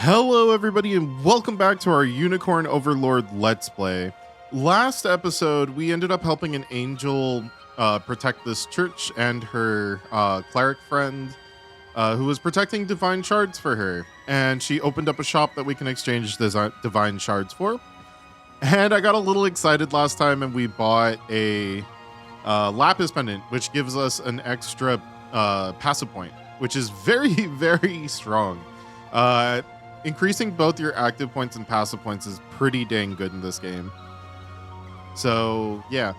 Hello everybody and welcome back to our Unicorn Overlord Let's Play. Last episode, we ended up helping an angel protect this church and her cleric friend who was protecting divine shards for her. And she opened up a shop that we can exchange divine shards for. And I got a little excited last time and we bought a lapis pendant, which gives us an extra passive point, which is very, very strong. Increasing both your active points and passive points is pretty dang good in this game. So yeah,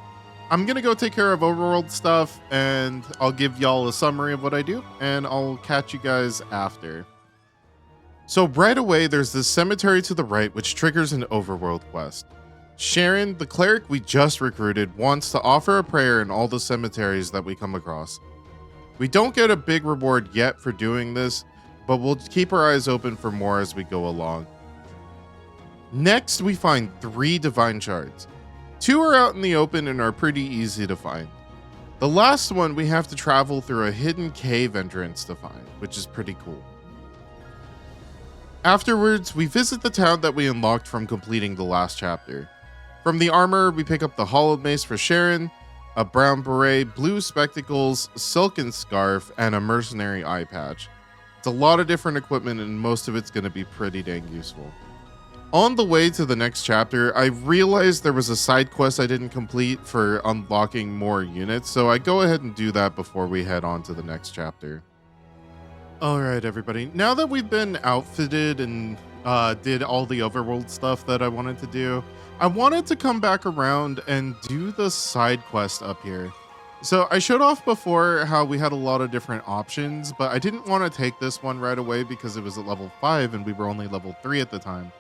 I'm gonna go take care of overworld stuff and I'll give y'all a summary of what I do and I'll catch you guys after. So right away, there's this cemetery to the right, which triggers an overworld quest. Sharon, the cleric we just recruited, wants to offer a prayer in all the cemeteries that we come across. We don't get a big reward yet for doing this, but we'll keep our eyes open for more as we go along. Next, we find 3 divine shards. 2 are out in the open and are pretty easy to find. The last one we have to travel through a hidden cave entrance to find, which is pretty cool. Afterwards, we visit the town that we unlocked from completing the last chapter. From the armor, we pick up the hollowed mace for Sharon, a brown beret, blue spectacles, silken scarf, and a mercenary eye patch. It's a lot of different equipment and most of it's going to be pretty dang useful. On the way to the next chapter, I realized there was a side quest I didn't complete for unlocking more units, so I go ahead and do that before we head on to the next chapter. Alright everybody, now that we've been outfitted and did all the overworld stuff that I wanted to do, I wanted to come back around and do the side quest up here. So I showed off before how we had a lot of different options, but I didn't want to take this one right away because it was at level 5 and we were only level 3 at the time.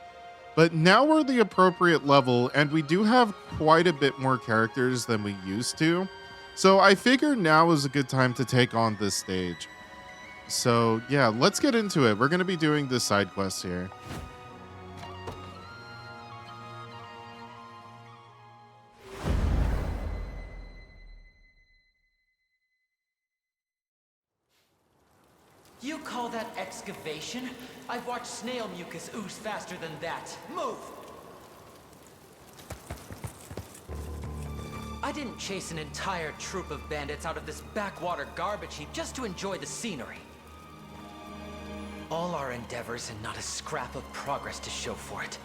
But now we're the appropriate level and we do have quite a bit more characters than we used to. So I figured now is a good time to take on this stage. So yeah, let's get into it. We're going to be doing this side quest here. You call that excavation? I've watched snail mucus ooze faster than that. Move! I didn't chase an entire troop of bandits out of this backwater garbage heap just to enjoy the scenery. All our endeavors and not a scrap of progress to show for it.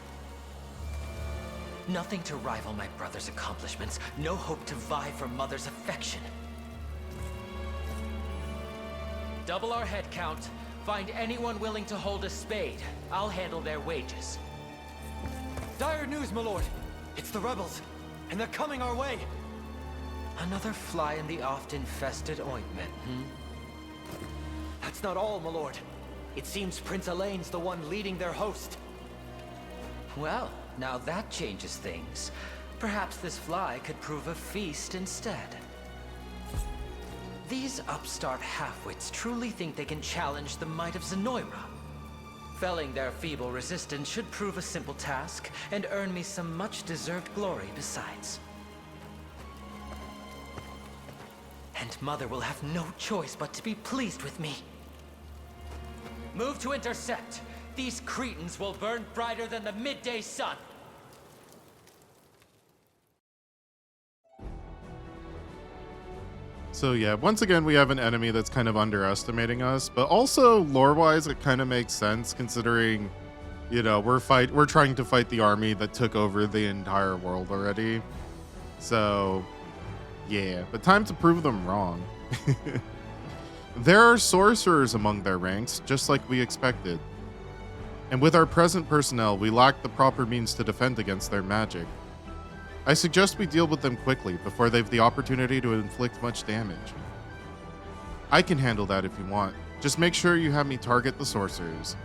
Nothing to rival my brother's accomplishments, no hope to vie for Mother's affection. Double our head count. Find anyone willing to hold a spade. I'll handle their wages. Dire news, my lord. It's the rebels, and they're coming our way. Another fly in the oft-infested ointment, That's not all, my lord. It seems Prince Elaine's the one leading their host. Well, now that changes things. Perhaps this fly could prove a feast instead. These upstart halfwits truly think they can challenge the might of Zenoira. Felling their feeble resistance should prove a simple task, and earn me some much-deserved glory besides. And Mother will have no choice but to be pleased with me. Move to intercept. These cretins will burn brighter than the midday sun. So yeah, once again, we have an enemy that's kind of underestimating us, but also lore-wise, it kind of makes sense considering, you know, we're trying to fight the army that took over the entire world already. So yeah, but time to prove them wrong. There are sorcerers among their ranks, just like we expected. And with our present personnel, we lack the proper means to defend against their magic. I suggest we deal with them quickly before they've the opportunity to inflict much damage. I can handle that if you want. Just make sure you have me target the sorcerers.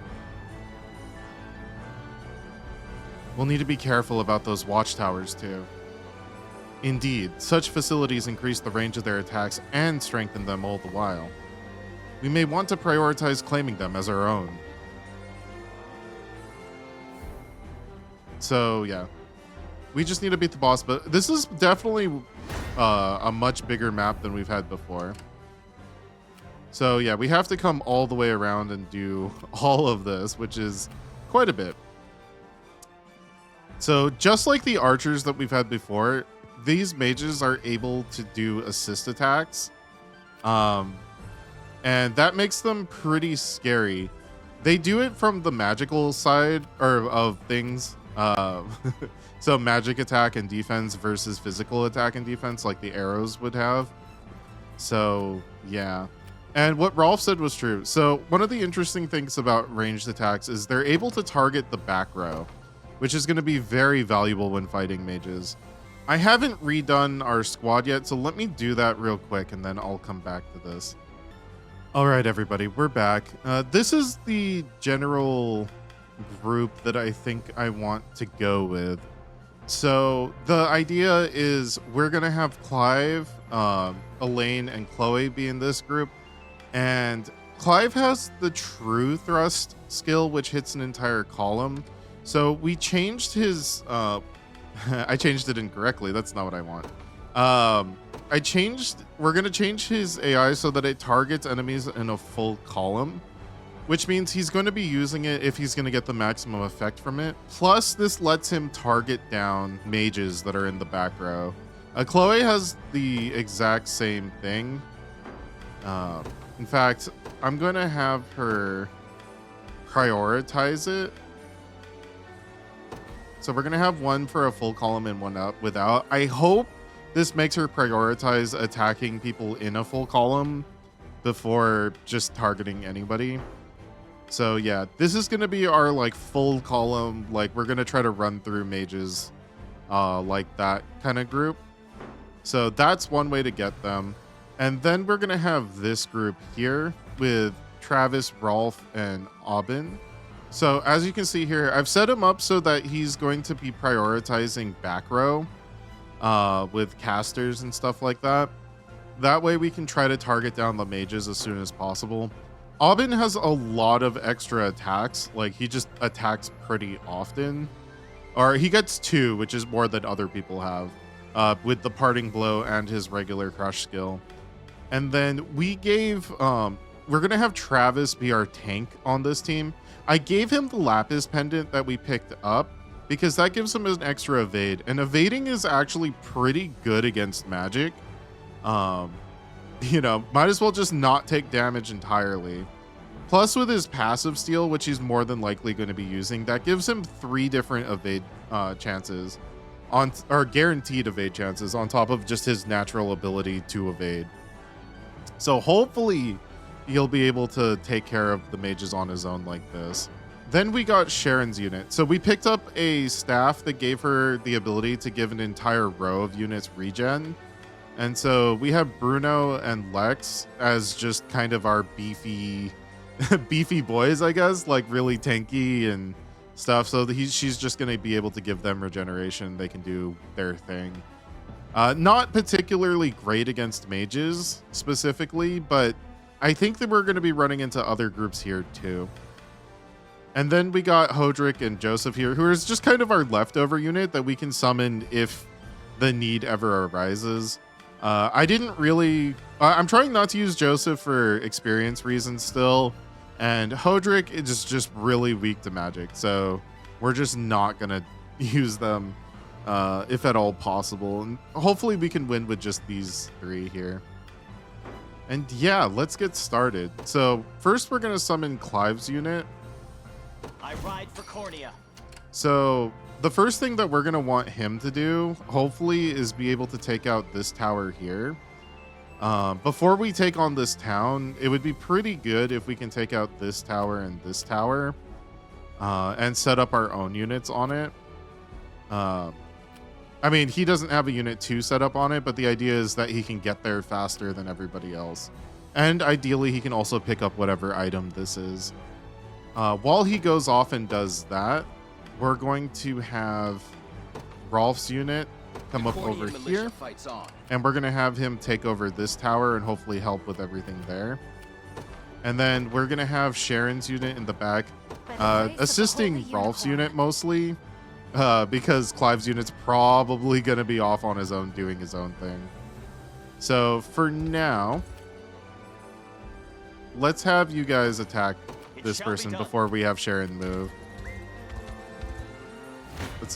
We'll need to be careful about those watchtowers too. Indeed, such facilities increase the range of their attacks and strengthen them all the while. We may want to prioritize claiming them as our own. So yeah. We just need to beat the boss, but this is definitely a much bigger map than we've had before. So yeah, we have to come all the way around and do all of this, which is quite a bit. So just like the archers that we've had before, these mages are able to do assist attacks. And that makes them pretty scary. They do it from the magical side of things. So magic attack and defense versus physical attack and defense, like the arrows would have. So yeah. And what Rolf said was true. So one of the interesting things about ranged attacks is they're able to target the back row, which is going to be very valuable when fighting mages. I haven't redone our squad yet, so let me do that real quick and then I'll come back to this. All right, everybody, we're back. This is the general group that I think I want to go with. So the idea is we're going to have Clive, Elaine, and Chloe be in this group. And Clive has the true thrust skill, which hits an entire column. So we changed his... I changed it incorrectly. That's not what I want. We're going to change his AI so that it targets enemies in a full column, which means he's going to be using it if he's going to get the maximum effect from it. Plus, this lets him target down mages that are in the back row. Chloe has the exact same thing. In fact, I'm going to have her prioritize it. So we're going to have one for a full column and one up without. I hope this makes her prioritize attacking people in a full column before just targeting anybody. So yeah, this is going to be our like full column. Like we're going to try to run through mages like that kind of group. So that's one way to get them. And then we're going to have this group here with Travis, Rolf, and Aubin. So as you can see here, I've set him up so that he's going to be prioritizing back row with casters and stuff like that. That way we can try to target down the mages as soon as possible. Aubin has a lot of extra attacks. Like he just attacks pretty often. Or he gets 2, which is more than other people have, with the parting blow and his regular crush skill. And then we gave, we're going to have Travis be our tank on this team. I gave him the Lapis pendant that we picked up because that gives him an extra evade. And evading is actually pretty good against magic. You know, might as well just not take damage entirely. Plus with his passive steal, which he's more than likely going to be using, that gives him 3 different evade chances on, or guaranteed evade chances on top of just his natural ability to evade. So hopefully he'll be able to take care of the mages on his own like this. Then we got Sharon's unit. So we picked up a staff that gave her the ability to give an entire row of units regen. And so we have Bruno and Lex as just kind of our beefy boys, I guess, like really tanky and stuff. So she's just going to be able to give them regeneration. They can do their thing. Not particularly great against mages specifically, but I think that we're going to be running into other groups here too. And then we got Hodrick and Joseph here, who is just kind of our leftover unit that we can summon if the need ever arises. I didn't really... I'm trying not to use Joseph for experience reasons still. And Hodrick is just really weak to magic. So we're just not going to use them if at all possible. And hopefully we can win with just these 3 here. And yeah, let's get started. So first we're going to summon Clive's unit. I ride for Cornea. So the first thing that we're going to want him to do, hopefully, is be able to take out this tower here. Before we take on this town, it would be pretty good if we can take out this tower and this tower and set up our own units on it. I mean, he doesn't have a unit 2 set up on it, but the idea is that he can get there faster than everybody else. And ideally, he can also pick up whatever item this is. While he goes off and does that, we're going to have Rolf's unit come up over here. And we're going to have him take over this tower and hopefully help with everything there. And then we're going to have Sharon's unit in the back, assisting Rolf's unit mostly. Because Clive's unit's probably going to be off on his own doing his own thing. So for now, let's have you guys attack this person before we have Sharon move.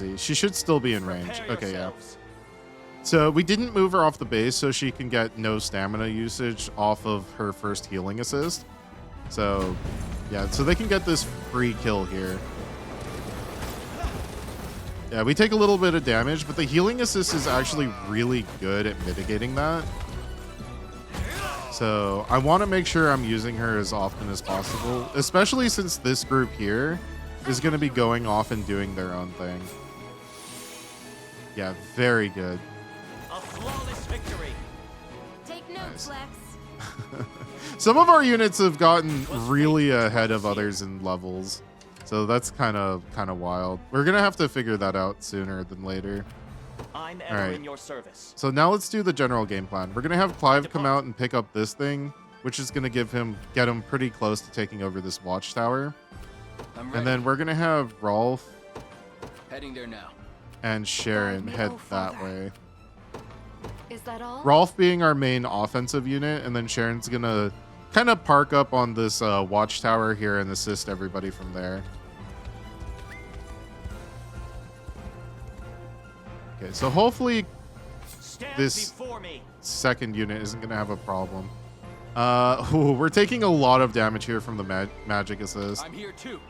Let's see. She should still be in range. Prepare Okay, yeah. yourselves. So we didn't move her off the base so she can get no stamina usage off of her first healing assist. So, yeah, so they can get this free kill here. Yeah, we take a little bit of damage, but the healing assist is actually really good at mitigating that. So I want to make sure I'm using her as often as possible, especially since this group here is going to be going off and doing their own thing. Yeah, very good. A flawless victory. Take notes, Nice. Lex. Some of our units have gotten really ahead of others in levels. So that's kind of wild. We're going to have to figure that out sooner than later. I'm All ever right. in your service. So now let's do the general game plan. We're going to have Clive come out and pick up this thing, which is going to get him pretty close to taking over this watchtower. I'm ready. And then we're going to have Rolf Heading there now. and Sharon Guide me, head oh that father. way. Is that all? Rolf being our main offensive unit, and then Sharon's going to kind of park up on this watchtower here and assist everybody from there. Okay, so hopefully Stand This- before me. second unit isn't going to have a problem. We're taking a lot of damage here from the magic assist. I'm here too.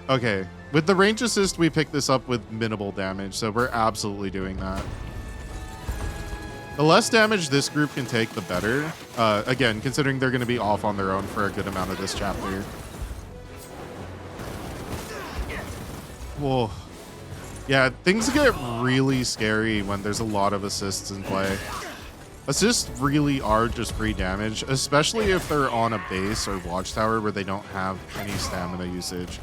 Okay, with the range assist, we picked this up with minimal damage, so we're absolutely doing that. The less damage this group can take, the better. Again, considering they're going to be off on their own for a good amount of this chapter. Whoa. Yeah, things get really scary when there's a lot of assists in play. Assists really are just free damage, especially if they're on a base or watchtower where they don't have any stamina usage.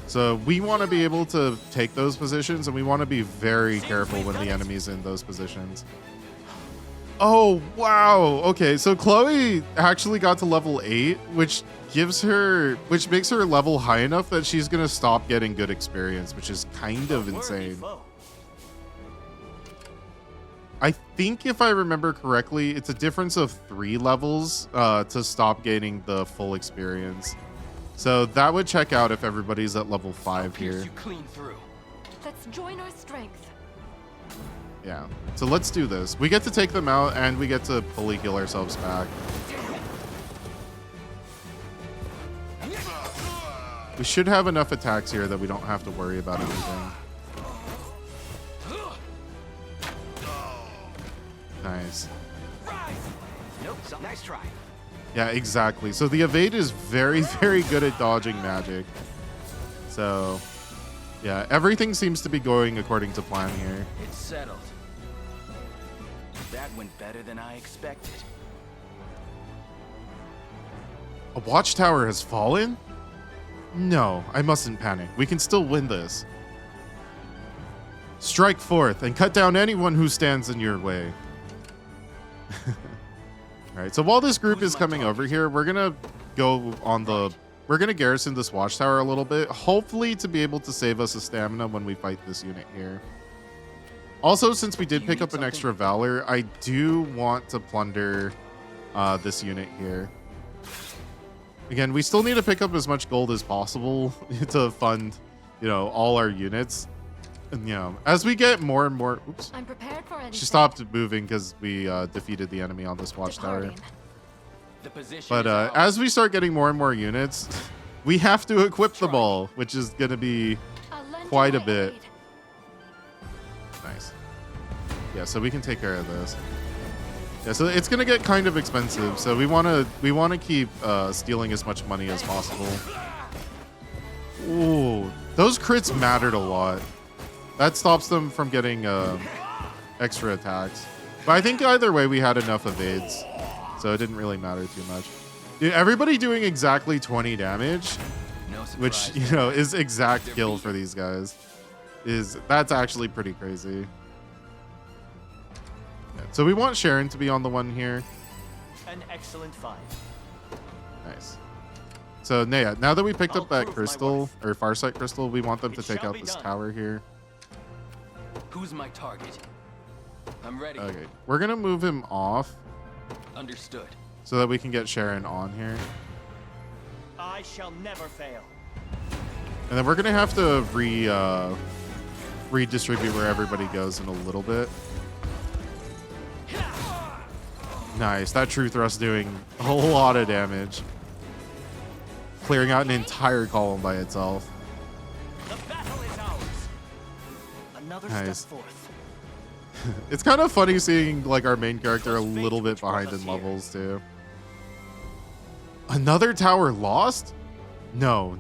So we want to be able to take those positions, and we want to be very careful when the enemy's in those positions. Oh, wow. Okay, so Chloe actually got to level 8, which makes her level high enough that she's going to stop getting good experience, which is kind of Worthy insane. foe. I think if I remember correctly, it's a difference of 3 levels to stop gaining the full experience. So that would check out if everybody's at level 5 Pierce here. you clean through. Let's join our strength. Yeah. So let's do this. We get to take them out, and we get to fully heal ourselves back. We should have enough attacks here that we don't have to worry about anything. Nice. Nope. Nice try. Yeah, exactly. So the evade is very, very good at dodging magic. So, yeah, everything seems to be going according to plan here. It's settled. That went better than I expected. A watchtower has fallen? No, I mustn't panic. We can still win this. Strike forth and cut down anyone who stands in your way. All right, so while this group is coming over here, we're gonna we're gonna garrison this watchtower a little bit, hopefully to be able to save us a stamina when we fight this unit here. Also, since we did pick up an extra valor, I do want to plunder this unit here. Again, we still need to pick up as much gold as possible to fund, all our units. And, as we get more and more... Oops. I'm prepared for anything. She stopped moving because we defeated the enemy on this watchtower. Departing. The position But is ours. as we start getting more and more units, we have to equip them all, which is going to be I'll lend quite you a my bit. aid. nice. Yeah, so we can take care of this. Yeah, so it's going to get kind of expensive, so we want to keep stealing as much money as possible. Ooh, those crits mattered a lot. That stops them from getting extra attacks. But I think either way we had enough evades, so it didn't really matter too much. Dude, everybody doing exactly 20 damage, No which, surprise. is exact kill for these guys. That's actually pretty crazy. Yeah, so we want Sharon to be on the one here. An excellent find. Nice. So now that we picked I'll up that prove my crystal, worth. or Farsight crystal, we want them to It take shall out be this done. tower here. Who's my target? I'm ready. Okay, we're gonna move him off Understood. so that we can get Sharon on here. I shall never fail. And then we're gonna have to redistribute where everybody goes in a little bit. Nice. That true thrust doing a lot of damage. Clearing out an entire column by itself. The battle is ours. Another Nice. step forth. It's kind of funny seeing like our main character a little bit behind in levels too. Another tower lost? No.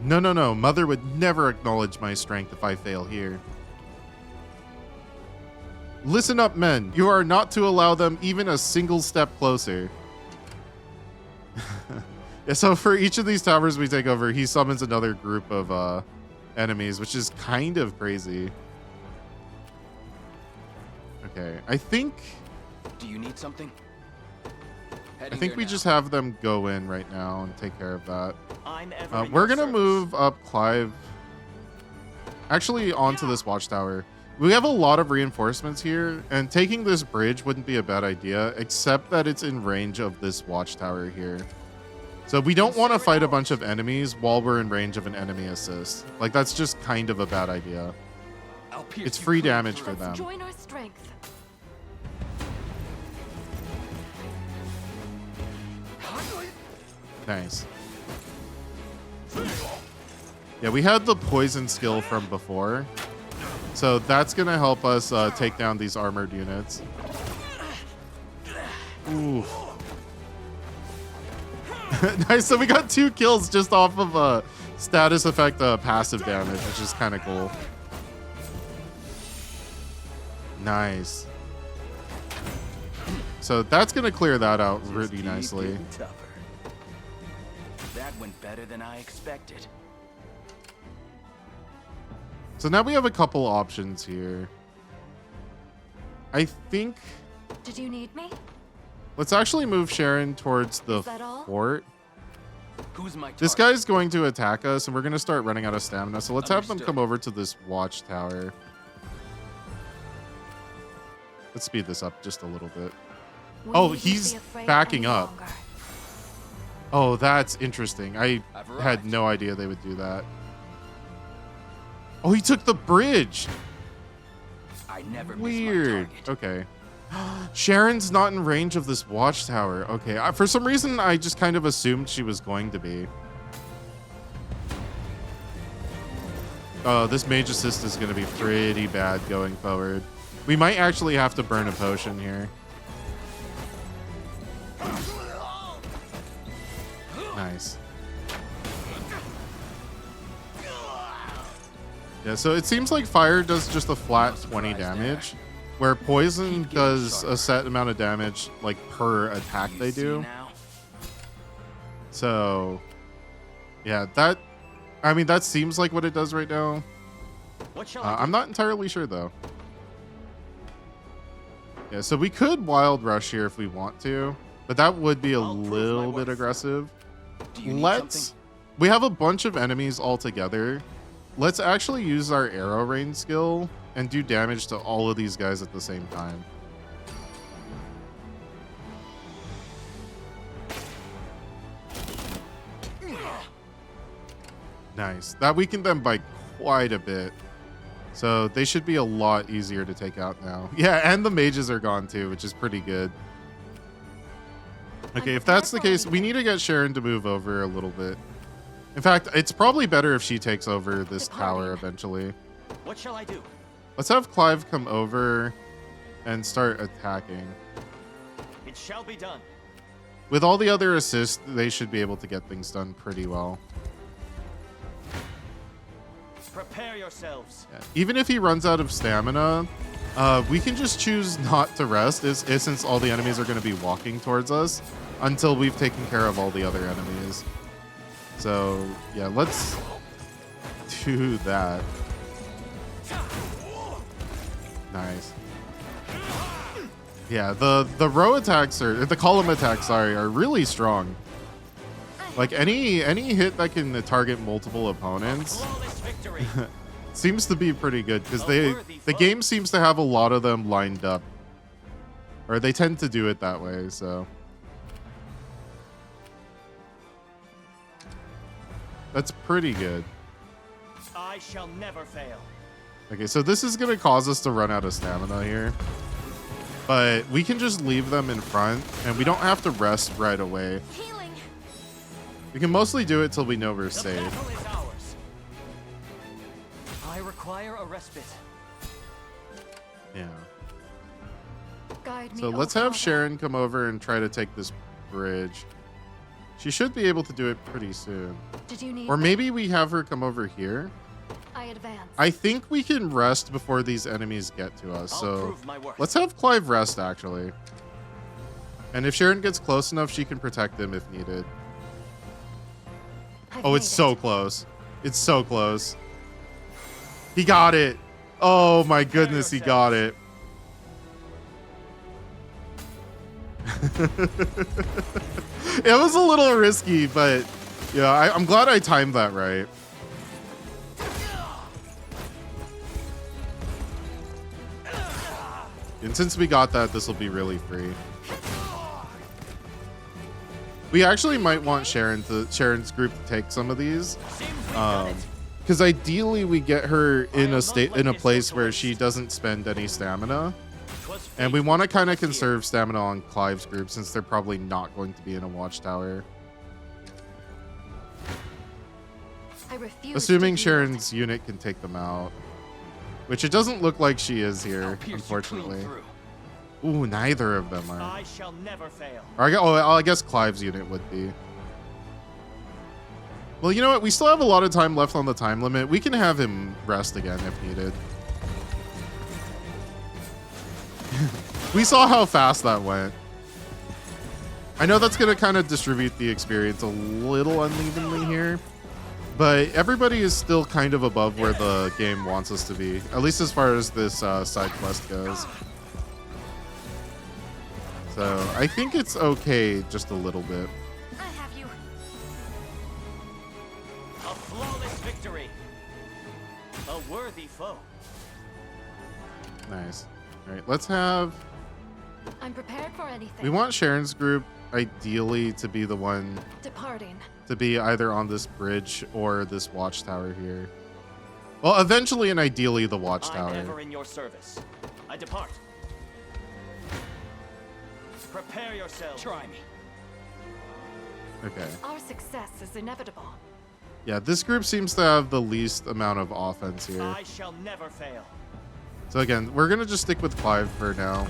Mother would never acknowledge my strength if I fail here. Listen up, men. You are not to allow them even a single step closer. Yeah, so for each of these towers we take over, he summons another group of enemies, which is kind of crazy. Okay, I think Do you need something? we just have them go in right now and take care of that. I'm ever in We're your gonna service. move up Clive, actually onto this watchtower. We have a lot of reinforcements here, and taking this bridge wouldn't be a bad idea, except that it's in range of this watchtower here. So we don't want to fight a bunch of enemies while we're in range of an enemy assist. Like, that's just kind of a bad idea. I'll pierce It's you free clean damage through. for them. Let's join our strength. Nice. Yeah, we had the poison skill from before, so that's gonna help us take down these armored units. Ooh. Nice. So we got 2 kills just off of a status effect passive damage, which is kind of cool. Nice. So that's gonna clear that out Just really keep nicely. getting tougher. That went better than I expected. So now we have a couple options here. I think Did you need me? let's actually move Sharon towards the Is that all? fort. Who's my target? This guy's going to attack us, and we're going to start running out of stamina. So let's have them Understood. come over to this watchtower. Let's speed this up just a little bit. We Oh, needn't he's be afraid backing any up. longer. Oh, that's interesting. I I've had arrived. no idea they would do that. Oh, he took the bridge. I never miss my Weird. target. Okay. Sharon's not in range of this watchtower. Okay. For some reason, I just kind of assumed she was going to be. This mage assist is going to be pretty bad going forward. We might actually have to burn a potion here. Nice. Yeah, so it seems like fire does just a flat 20 damage, where poison Keep getting does sharper. a set amount of damage like per attack You they see do. now? So, yeah, that seems like what it does right now. What shall I do? I'm not entirely sure though. Yeah, so we could wild rush here if we want to, but that would be a I'll prove my little bit worth. aggressive. Do you need Let's. We have a bunch of enemies all together. Let's actually use our arrow range skill and do damage to all of these guys at the same time. Nice. That weakened them by quite a bit. So they should be a lot easier to take out now. Yeah, and the mages are gone too, which is pretty good. Okay, if that's the case, we need to get Sharon to move over a little bit. In fact, it's probably better if she takes over this tower Departing. eventually. What shall I do? Let's have Clive come over and start attacking. It shall be done. With all the other assists, they should be able to get things done pretty well. Prepare yourselves. Yeah. Even if he runs out of stamina, we can just choose not to rest since all the enemies are going to be walking towards us until we've taken care of all the other enemies. So, yeah, let's do that. Nice. Yeah, the row attacks the column attacks, sorry, are really strong. Like any hit that can target multiple opponents Flawless victory. seems to be pretty good because A worthy the foe. game seems to have a lot of them lined up, or they tend to do it that way. So that's pretty good. I shall never fail. Okay, so this is gonna cause us to run out of stamina here. But we can just leave them in front, and we don't have to rest right away. Healing. We can mostly do it till we know we're The safe. battle is ours. I require a respite. Yeah. Guide me. So O let's have Father. Sharon come over and try to take this bridge. She should be able to do it pretty soon. Did you need Or me? maybe we have her come over here. I advance. I think we can rest before these enemies get to us. I'll So prove my worth. let's have Clive rest, actually. And if Sharon gets close enough, she can protect him if needed. I've Oh, it's made so it. close. It's so close. He got it. Oh my goodness, he got it. It was a little risky, but yeah, I'm glad I timed that right. And since we got that, this will be really free. We actually might want Sharon's group to take some of these. Seems we've done it. Because ideally we get her in a place where she doesn't spend any stamina. 'Twas And we fate want to that kind of brought us here. conserve stamina on Clive's group since they're probably not going to be in a watchtower. I refuse. Assuming to yield. Sharon's unit can take them out. Which it doesn't look like she is I'll here, pierce you unfortunately. clean through. Ooh, neither of them are. I shall never fail. Or I guess Clive's unit would be. Well, you know what? We still have a lot of time left on the time limit. We can have him rest again if needed. We saw how fast that went. I know that's going to kind of distribute the experience a little unevenly here, but everybody is still kind of above where the game wants us to be, at least as far as this side quest goes. So I think it's okay just a little bit. I have you. A flawless victory. A worthy foe. Nice. All right, let's have... I'm prepared for anything. We want Sharon's group ideally to be the one Departing. to be either on this bridge or this watchtower here. Well, eventually and ideally the I'm watchtower. ever in your service. I depart. Prepare yourselves. Try me. Okay. Our success is inevitable. Yeah, this group seems to have the least amount of offense here. I shall never fail. So again, we're gonna just stick with Clive for now.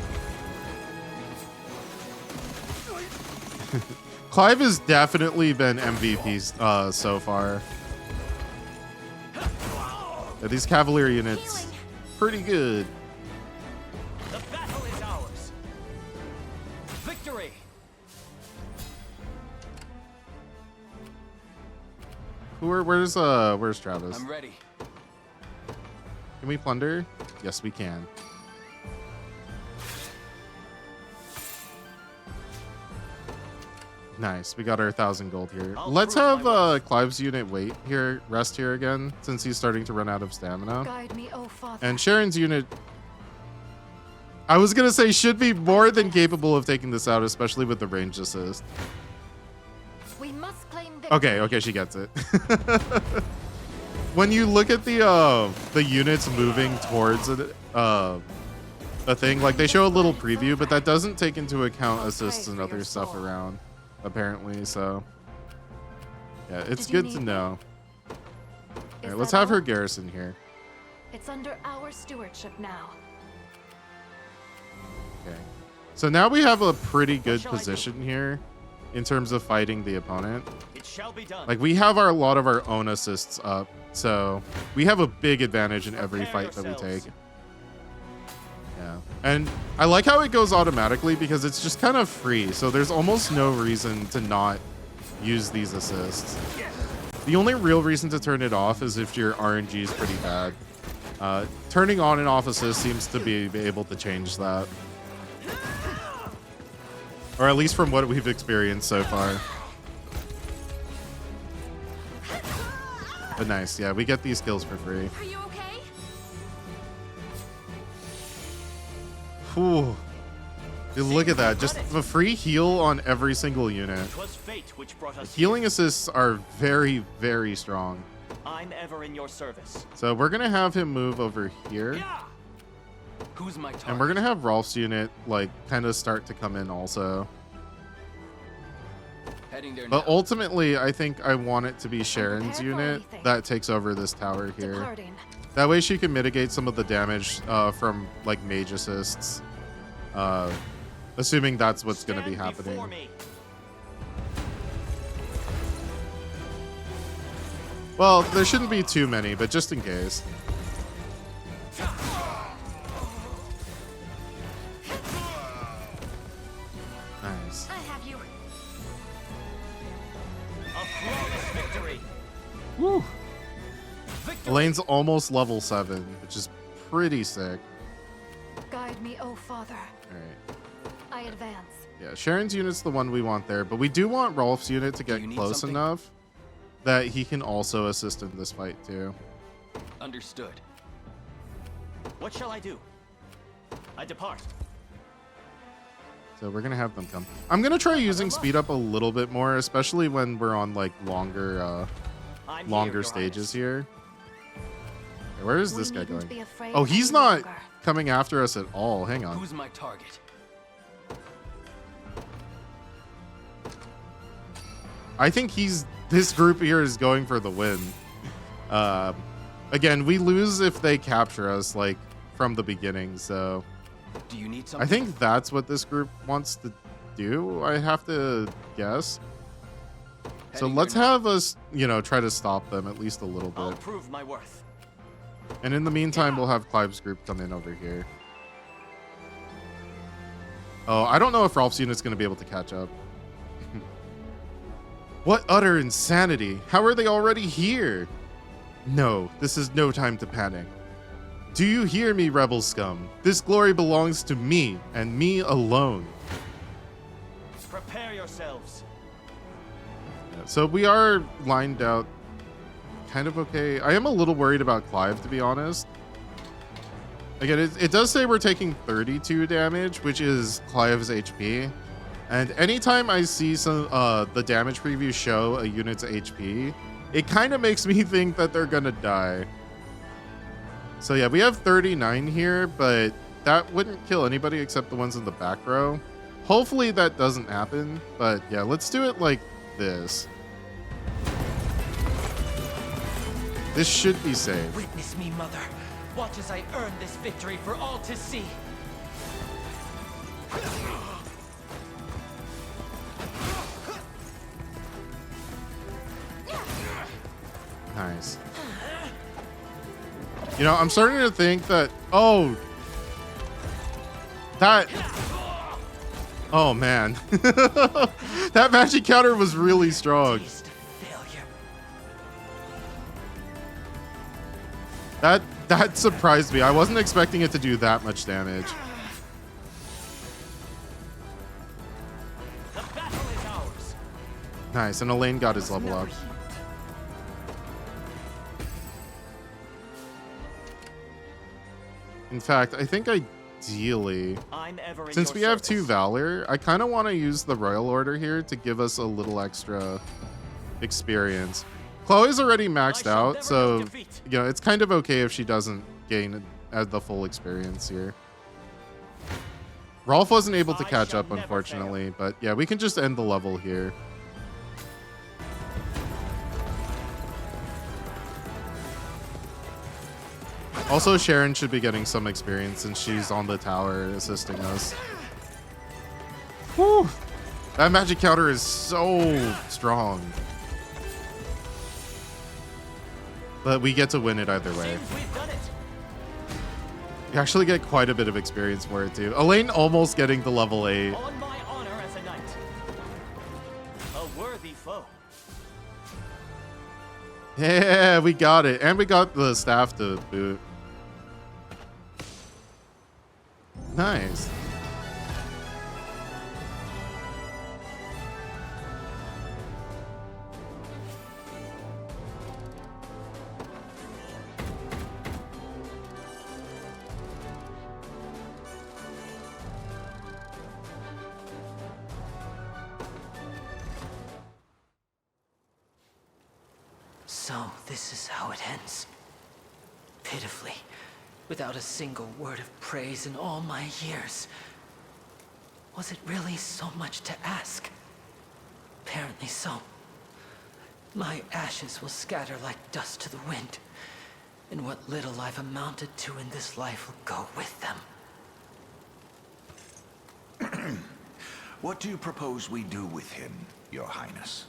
Clive has definitely been MVP so far. Yeah, these Cavalier units, Healing. pretty good. The battle is ours. Victory. Where's Travis? I'm ready. Can we plunder? Yes, we can. Nice. We got our 1,000 gold here. I'll Let's prove have my worth. Clive's unit rest here again, since he's starting to run out of stamina. Guide me, O Father. And Sharon's unit, I was gonna say, should be more than capable of taking this out, especially with the range assist. We must claim victory. Okay, she gets it. When you look at the units moving towards a thing, like they show a little preview, but that doesn't take into account assists and other stuff around, apparently. So yeah, it's Did you good to need me? know. Is All right, let's that have her all? garrison here. It's under our stewardship now. Okay. So now we have a pretty good shall I do? position here in terms of fighting the opponent. It shall be done. Like we have a lot of our own assists up, so we have a big advantage in every Prepare fight that we yourselves. take. Yeah. And I like how it goes automatically because it's just kind of free, so there's almost no reason to not use these assists. The only real reason to turn it off is if your RNG is pretty bad. Turning on and off assist seems to be able to change that. Or at least from what we've experienced so far. But nice, yeah, we get these kills for free. Are you okay? Whew. Dude, look at that, just a free heal on every single unit. 'Twas fate which brought us Healing assists are very, very strong. here. I'm ever in your service. So we're gonna have him move over here, Yeah! Who's my target? and we're gonna have Rolf's unit like kind of start to come in also. Heading there But now. ultimately, I think I want it to be Sharon's prepared for unit anything. that takes over this tower here. Departing. That way she can mitigate some of the damage from like mage assists. Assuming that's what's going to be Stand before happening. me. Well, there shouldn't be too many, but just in case. Nice. I have you. A flawless victory. Woo. Victory. Elaine's almost level 7, which is pretty sick. Guide me, O Father. All right. I advance. Yeah, Sharon's unit's the one we want there, but we do want Rolf's unit to Do get you need close something? enough that he can also assist in this fight too. Understood. What shall I do? I depart. So we're gonna have them come. I'm gonna try using speed up a little bit more, especially when we're on like longer I'm longer here, Your stages Highness. here. Okay, where is We this guy needn't going? be afraid Oh, he's any not longer. coming after us at all. Hang on. Who's my target? I think this group here is going for the win. Again, we lose if they capture us like from the beginning, so Do you need I something? think that's what this group wants to do. I have to guess. So Heading let's there now. have us, try to stop them at least a little I'll bit. prove my worth. And in the meantime, we'll have Clive's group come in over here. Oh, I don't know if Rolf's unit's going to be able to catch up. What utter insanity! How are they already here? No, this is no time to panic. Do you hear me, rebel scum? This glory belongs to me, and me alone. Prepare yourselves. Yeah, so we are lined out kind of okay. I am a little worried about Clive, to be honest. Again, it does say we're taking 32 damage, which is Clive's HP. And anytime I see some the damage preview show a unit's HP, it kind of makes me think that they're gonna die. So yeah, we have 39 here, but that wouldn't kill anybody except the ones in the back row. Hopefully that doesn't happen, but yeah, let's do it like this. This should be safe. Witness me, Mother. Watch as I earn this victory for all to see. Nice. I'm starting to think that, oh man. That magic counter was really strong. Taste of failure. That surprised me. I wasn't expecting it to do that much damage. The battle is ours. Nice, and Elaine got his level up. In fact, I think ideally, I'm ever in since your we have service. 2 Valor, I kind of want to use the Royal Order here to give us a little extra experience. Chloe's already maxed shall out, never so know defeat. it's kind of okay if she doesn't gain the full experience here. Rolf wasn't able to I catch shall up, never unfortunately, but yeah, we can just end the level here. Also, Sharon should be getting some experience since she's on the tower assisting us. Whew. That magic counter is so strong. But we get to win it either way. Seems we've done it. You actually get quite a bit of experience for it too. Elaine almost getting to level 8. On my honor as a knight. A worthy foe. Yeah, we got it. And we got the staff to boot. Nice. So, this is how it ends. Pitifully, without a single word of praise in all my years. Was it really so much to ask? Apparently so. My ashes will scatter like dust to the wind, and what little I've amounted to in this life will go with them. What do you propose we do with him, Your Highness?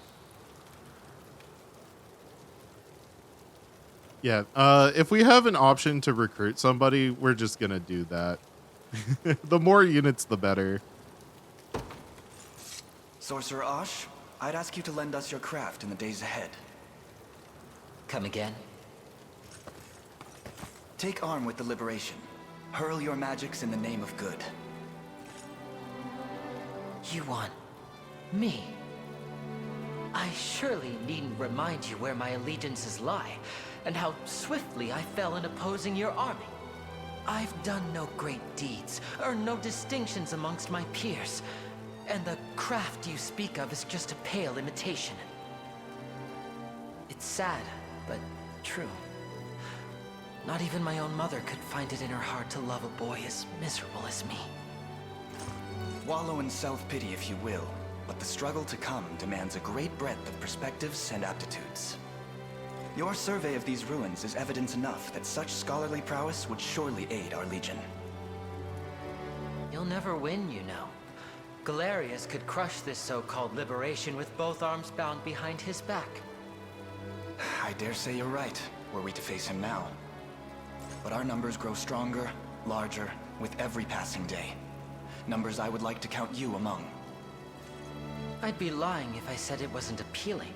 Yeah, if we have an option to recruit somebody, we're just gonna do that. The more units, the better. Sorcerer Ash, I'd ask you to lend us your craft in the days ahead. Come again? Take arm with the Liberation. Hurl your magics in the name of good. You want me? I surely needn't remind you where my allegiances lie, and how swiftly I fell in opposing your army. I've done no great deeds, earned no distinctions amongst my peers, and the craft you speak of is just a pale imitation. It's sad, but true. Not even my own mother could find it in her heart to love a boy as miserable as me. Wallow in self-pity if you will, but the struggle to come demands a great breadth of perspectives and aptitudes. Your survey of these ruins is evidence enough that such scholarly prowess would surely aid our legion. You'll never win, you know. Galerius could crush this so-called liberation with both arms bound behind his back. I dare say you're right, were we to face him now. But our numbers grow stronger, larger, with every passing day. Numbers I would like to count you among. I'd be lying if I said it wasn't appealing.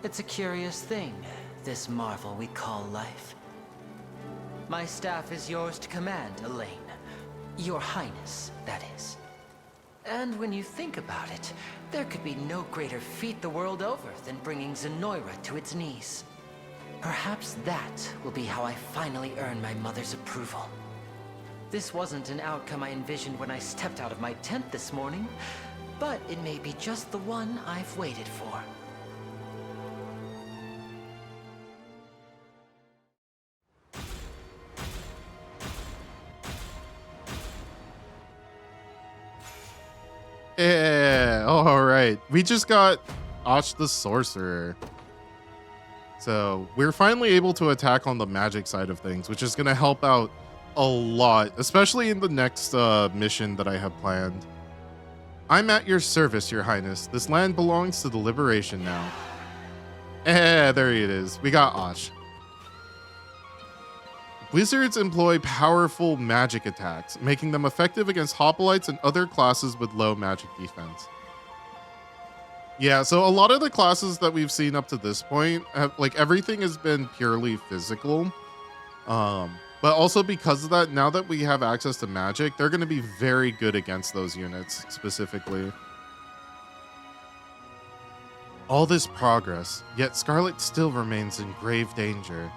It's a curious thing, this marvel we call life. My staff is yours to command, Elaine. Your Highness, that is. And when you think about it, there could be no greater feat the world over than bringing Zenoira to its knees. Perhaps that will be how I finally earn my mother's approval. This wasn't an outcome I envisioned when I stepped out of my tent this morning, but it may be just the one I've waited for. Yeah, all right. We just got Ash the Sorcerer. So we're finally able to attack on the magic side of things, which is going to help out a lot, especially in the next mission that I have planned. I'm at your service, Your Highness. This land belongs to the Liberation now. There it is. We got Ash. Wizards employ powerful magic attacks, making them effective against hoplites and other classes with low magic defense. Yeah, so a lot of the classes that we've seen up to this point, like everything has been purely physical. But also because of that, now that we have access to magic, they're going to be very good against those units specifically. All this progress, yet Scarlet still remains in grave danger.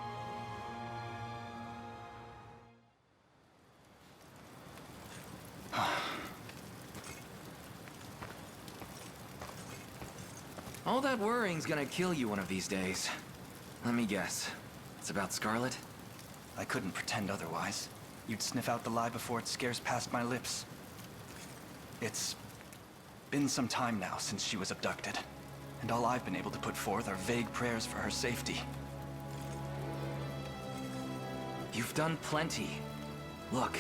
All that worrying's gonna kill you one of these days. Let me guess. It's about Scarlet? I couldn't pretend otherwise. You'd sniff out the lie before it scares past my lips. It's been some time now since she was abducted, and all I've been able to put forth are vague prayers for her safety. You've done plenty. Look,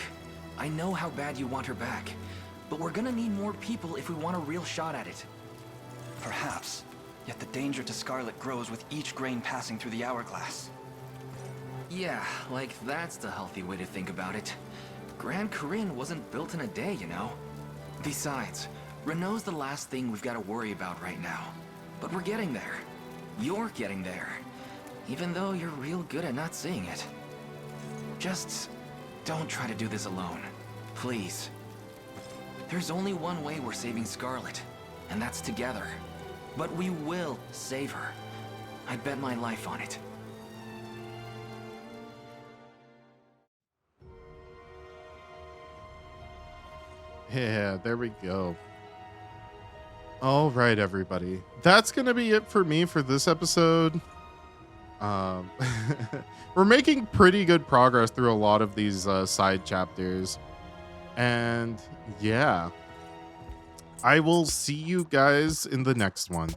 I know how bad you want her back, but we're gonna need more people if we want a real shot at it. Perhaps, yet the danger to Scarlet grows with each grain passing through the hourglass. Yeah, like that's the healthy way to think about it. Grand Corinne wasn't built in a day, you know? Besides, Renault's the last thing we've got to worry about right now. But we're getting there. You're getting there. Even though you're real good at not seeing it. Just don't try to do this alone. Please. There's only one way we're saving Scarlet, and that's together. But we will save her. I bet my life on it. Yeah, there we go. All right, everybody. That's going to be it for me for this episode. Um, we're making pretty good progress through a lot of these side chapters. And yeah, I will see you guys in the next one.